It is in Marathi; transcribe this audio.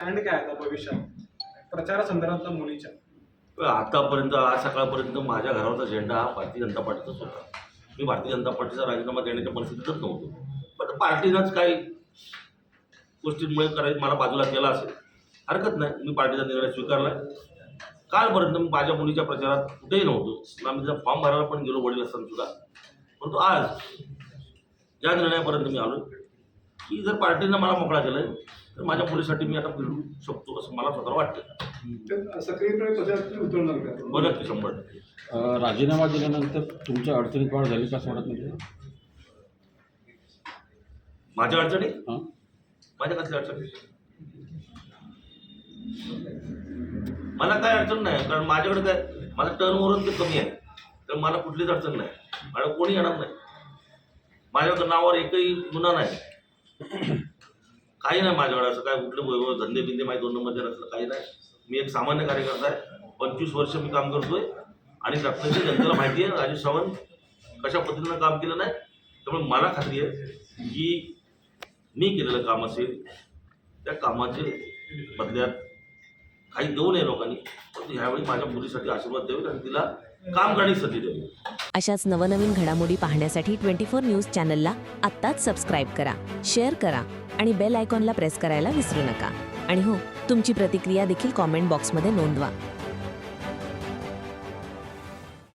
स्टँड काय आता भविष्यात प्रचारासंदर्भातला मुलीच्या? आतापर्यंत आज सकाळपर्यंत माझ्या घरावरचा झेंडा हा भारतीय जनता पार्टीचाच होता. मी भारतीय जनता पार्टीचा राजीनामा देण्याच्या परिस्थितीतच नव्हतो. पण पार्टीनंच काही गोष्टींमुळे करायचं मला बाजूला केला असेल, हरकत नाही. मी पार्टीचा निर्णय स्वीकारला. कालपर्यंत मी माझ्या मुलीच्या प्रचारात कुठेही नव्हतो. आम्ही जर फॉर्म भरायला पण गेलो वडील असताना सुद्धा. परंतु आज या निर्णयापर्यंत मी आलो की जर पार्टीनं मला मोकळा केलाय तर माझ्या मुलीसाठी मी आता फिरू शकतो असं मला स्वतःला वाटतं. सक्रियपणे प्रचारात उतरणार का? बरं की 100%. राजीनामा दिल्यानंतर तुमच्या अडचणीत वाढ झाली का असं वाटत नाही? माझ्या अडचणी हां, माझ्या कसल्या अडचणी? मला काय अडचण नाही, कारण माझ्याकडे काय माझं टर्नओव्हर ते कमी आहे, तर मला कुठलीच अडचण नाही. मला कोणी येणार नाही. माझ्याकडे नावावर एकही गुन्हा नाही, काही नाही माझ्याकडे. असं काय कुठले वैभव धंदे बिंदे माझे 2 नंबरचे नसलं काही नाही. मी एक सामान्य कार्यकर्ता आहे. 25 वर्ष मी काम करतोय आणि रत्नागिरी जनतेला माहिती आहे राजेश सावंत कशा पद्धतीनं काम केलं नाही. त्यामुळे मला खात्री आहे की मी केलेलं काम असेल त्या कामाचे बदल्यात काही देऊ नये लोकांनी, पण ह्यावेळी माझ्या मुलीसाठी आशीर्वाद द्यावे आणि तिला काम करण्याची संधी द्यावी. अशाच नवनवीन घडामोडी पाहण्यासाठी 24 न्यूज चॅनलला आत्ताच सबस्क्राईब करा, शेअर करा आणि बेल आयकॉनला प्रेस करायला विसरू नका. आणि हो, तुमची प्रतिक्रिया देखील कॉमेंट बॉक्समध्ये नोंदवा.